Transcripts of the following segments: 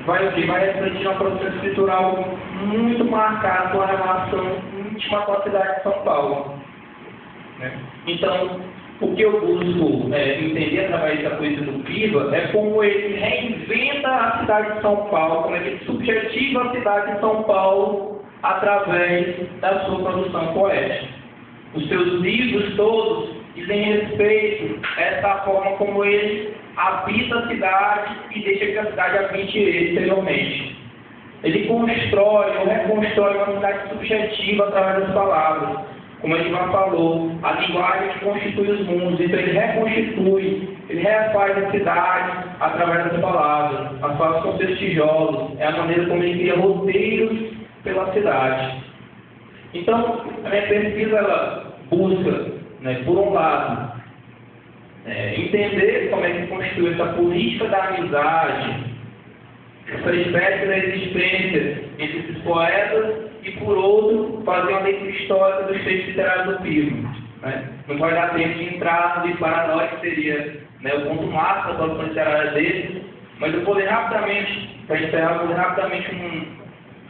vai refletir uma produção escritural muito marcada com a relação íntima com a cidade de São Paulo. Né? Então, o que eu busco entender através da poesia do Piva é como ele reinventa a cidade de São Paulo, como ele subjetiva a cidade de São Paulo através da sua produção poética. Os seus livros todos dizem respeito a essa forma como ele habita a cidade e deixa que a cidade habite ele interiormente. Ele constrói ou reconstrói uma cidade subjetiva através das palavras. Como ele já falou, a linguagem que constitui os mundos, então ele reconstitui, ele refaz a cidade através das palavras. As palavras são seus tijolos, é a maneira como ele cria roteiros pela cidade. Então, a minha pesquisa ela busca, né, por um lado, entender como é que constitui essa política da amizade, essa espécie da existência entre esses poetas, e por outro, fazer uma leitura histórica dos textos literários do Piva. Né? Não vai dar tempo de entrar no livro Paranóia, que seria, né, o ponto máximo da produção literária dele, mas eu vou ler rapidamente, para encerrar, eu vou ler rapidamente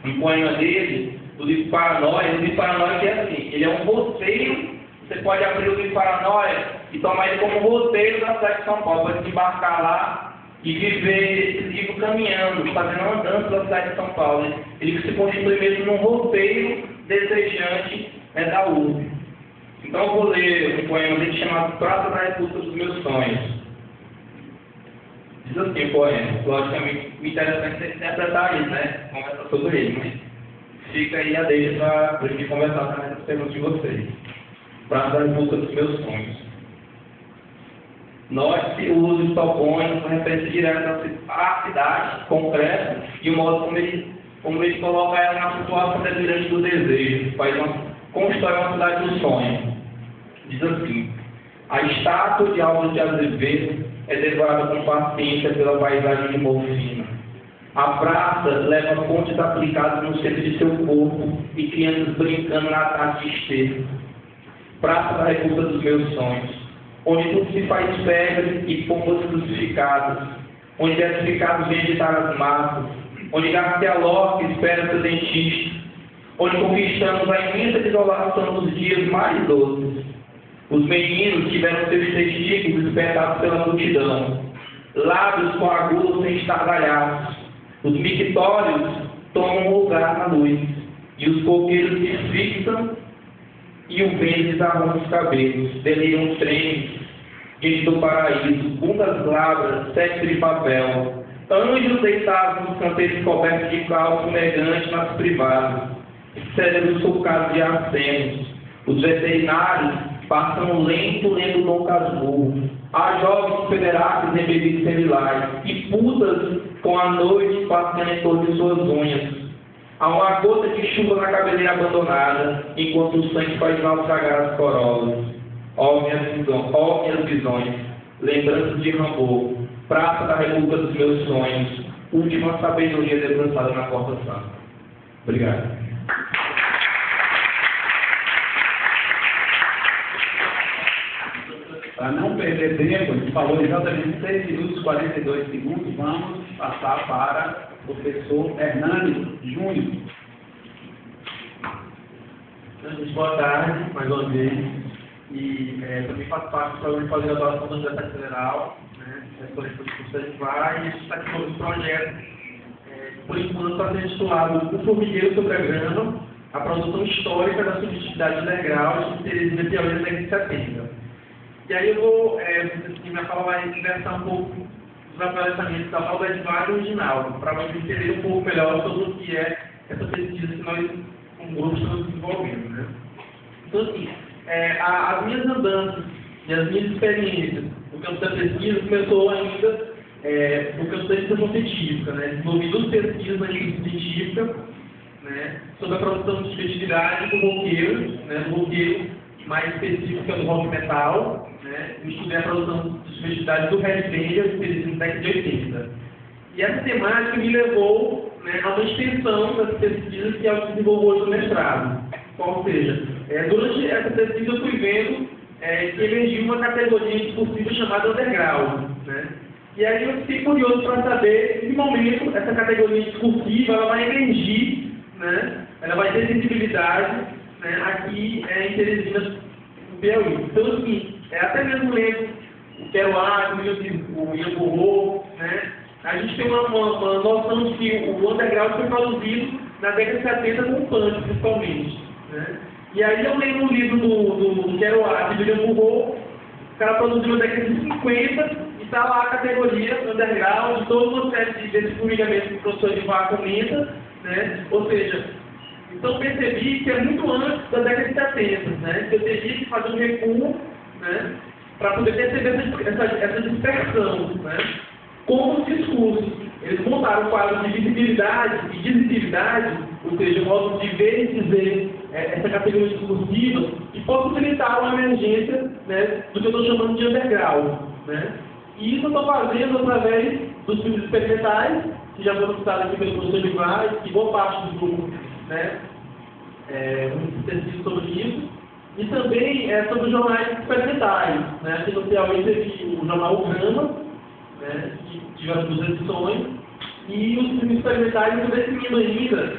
um poema dele, do livro Paranóia. O livro Paranóia que é assim, ele é um roteiro. Você pode abrir o livro Paranóia e tomar ele como roteiro da cidade de São Paulo, para desembarcar lá e viver esse livro caminhando, fazendo uma andança pela cidade de São Paulo. Ele se constitui mesmo num roteiro desejante, né, da urbe. Então eu vou ler um poema dele chamado Praça da República dos Meus Sonhos. Diz assim o poema. Logicamente, me interessa interpretar isso, né? Conversar sobre ele, mas fica aí a deixa para a gente conversar também essas perguntas de vocês. Praça da República dos Meus Sonhos. Note-se o uso de topônimos com referência direta à cidade concreta e o modo como ele coloca ela na situação delirante do desejo, constrói uma cidade do sonho. Diz assim: a estátua de Alves de Azevedo é devorada com paciência pela paisagem de morfina. A praça leva pontes aplicadas no centro de seu corpo e crianças brincando na tarde de esterco. Praça da República dos Meus Sonhos, onde tudo se faz pedras e pombas crucificadas, onde identificados vêm editar as massas, onde Garcia Lopes espera seu dentista, onde conquistamos a imensa desolação dos dias mais doces. Os meninos tiveram seus testículos despertados pela multidão, lábios com agulhas sem estardalhaços. Os mictórios tomam lugar na luz, e os coqueiros se fixam e o vento desarruma os cabelos, deliram os trens diante do paraíso, bundas glabras, sexo de papel, anjos deitados nos canteiros cobertos de cal fumegante nas privadas, cérebros sulcados de arsenos. Os veterinários passam lento lendo Dom Casmurro. Há jovens federacos embebidos semilares e putas com a noite passando em torno de suas unhas. Há uma gota de chuva na cabeleira abandonada, enquanto o sangue faz naufragar as corolas. Ó minhas visões, lembranças de Rambo, praça da República dos Meus Sonhos, última sabedoria debruçada na Porta Santa. Obrigado. Para não perder tempo, a gente falou exatamente 6 minutos e 42 segundos, vamos passar para o professor Hernani Júnior. Boa tarde, mais uma vez. E também faço parte do programa de pós-graduação da Universidade Federal, né? Setor de Política Estivar, e a gente está aqui com um projeto, por enquanto, está sendo intitulado O Formigueiro sobre a Grama, a produção histórica da subjetividade integral de Terezinha Piauí da década de 70. E aí eu vou, minha fala vai conversar um pouco dos aparelhamentos da obra de Mário original, para você entender um pouco melhor sobre o que é essa pesquisa que nós, como grupo, estamos desenvolvendo, né? Então, assim, as minhas andanças e as minhas experiências no campo da pesquisa começou ainda no campo da iniciação científica, né? Desenvolvi 2 pesquisas na iniciação científica, né, sobre a produção de subjetividade do roqueiro, né, do roqueiro mais específico que é do rock metal, né? Eu estudei a produção de subjetividade do Red Ranger, na década de 80. E essa temática me levou, né, a uma extensão das pesquisas que eu desenvolvo hoje no mestrado. Ou seja, durante essa pesquisa eu fui vendo que emergiu uma categoria de possível chamada underground, né? E aí eu fiquei curioso para saber em que momento essa categoria discursiva ela vai emergir, né? Ela vai ter sensibilidade, né? Aqui em Teresina, no Piauí. Então, assim, até mesmo lendo o Kerouac, o Ian Burro, né? A gente tem uma noção de que o underground foi produzido na década de 70 com o punk, principalmente, né? E aí eu lembro um livro do Kerouac, do Ian Burro, o cara produziu na década de 50, e está lá a categoria underground, de toda uma série desses formigamentos que o professor Ivar comenta, né? Ou seja, então percebi que é muito antes da década de 70, né? Que eu teria que fazer um recuo, né? Para poder perceber essa dispersão, né? Como os discursos, eles montaram um quadro de visibilidade e visibilidade, ou seja, o modo de ver e dizer essa categoria discursiva, que possibilitaram a emergência, né, do que eu estou chamando de underground, né? E isso eu estou fazendo através dos filmes experimentais, que já foram citados aqui pelo professor Ivar, que boa parte do grupo, né, sobre isso, e também sobre os jornais experimentais, né? Aqui no Piauí teve o jornal O Grama, né, que tiveram 2 edições, e os filmes experimentais eu estou definindo ainda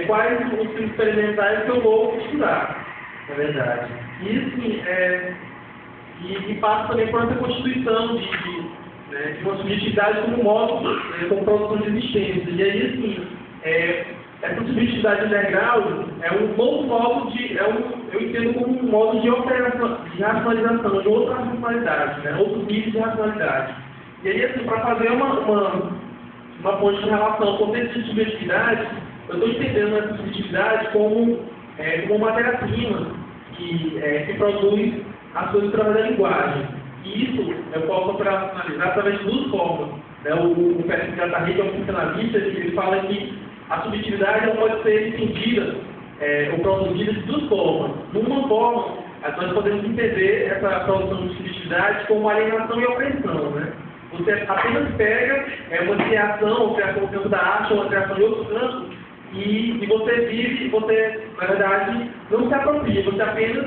quais os filmes experimentais que eu vou estudar, na verdade. E assim, e passa também por essa constituição de uma subjetividade como modo, como produção de existência. E aí, assim, essa subjetividade underground é um novo modo eu entendo como um modo de operação, de racionalização, de outra racionalidade, né? Outro nível de racionalidade. E aí, assim, para fazer uma ponte de relação com essa subjetividade, eu estou entendendo essa subjetividade como uma matéria-prima que produz as coisas através da linguagem. E isso eu posso operacionalizar através de 2 formas. Né? O Félix Guattari, que é um psicanalista, ele fala que a subjetividade não pode ser entendida ou produzida de 2 formas. De uma forma, nós podemos entender essa produção de subjetividade como alienação e opressão, né? Você apenas pega uma criação no campo da arte, ou uma criação em outro campo, e você vive, você, na verdade, não se apropria, você apenas,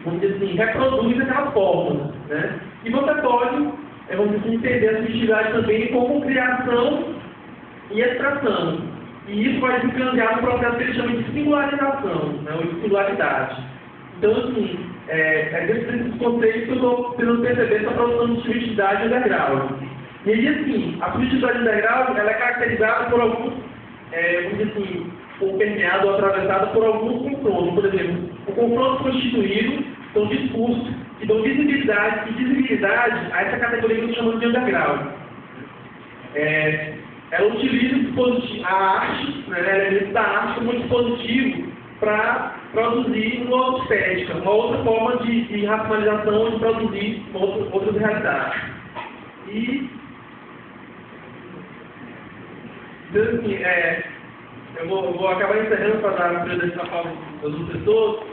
vamos dizer assim, reproduz aquelas formas, né? E você pode, vamos dizer assim, entender a subjetividade também como criação e extração. E isso vai desencadear um processo que eles chamam de singularização, né? Ou de singularidade. Então, assim, desses conceitos que eu estou tentando perceber essa produção de subjetividade underground. E aí, assim, a subjetividade underground, ela é caracterizada por alguns, vamos dizer assim, ou permeada ou atravessada por alguns confrontos. Por exemplo, o confronto constituído são discursos que dão visibilidade e visibilidade a essa categoria que eu estou chamando de underground. Ela utiliza a arte, né, elementos da arte como um dispositivo para produzir uma outra estética, uma outra forma de racionalização, de produzir outras realidades. E, assim, eu vou acabar encerrando para dar a prioridade para a fala dos professores.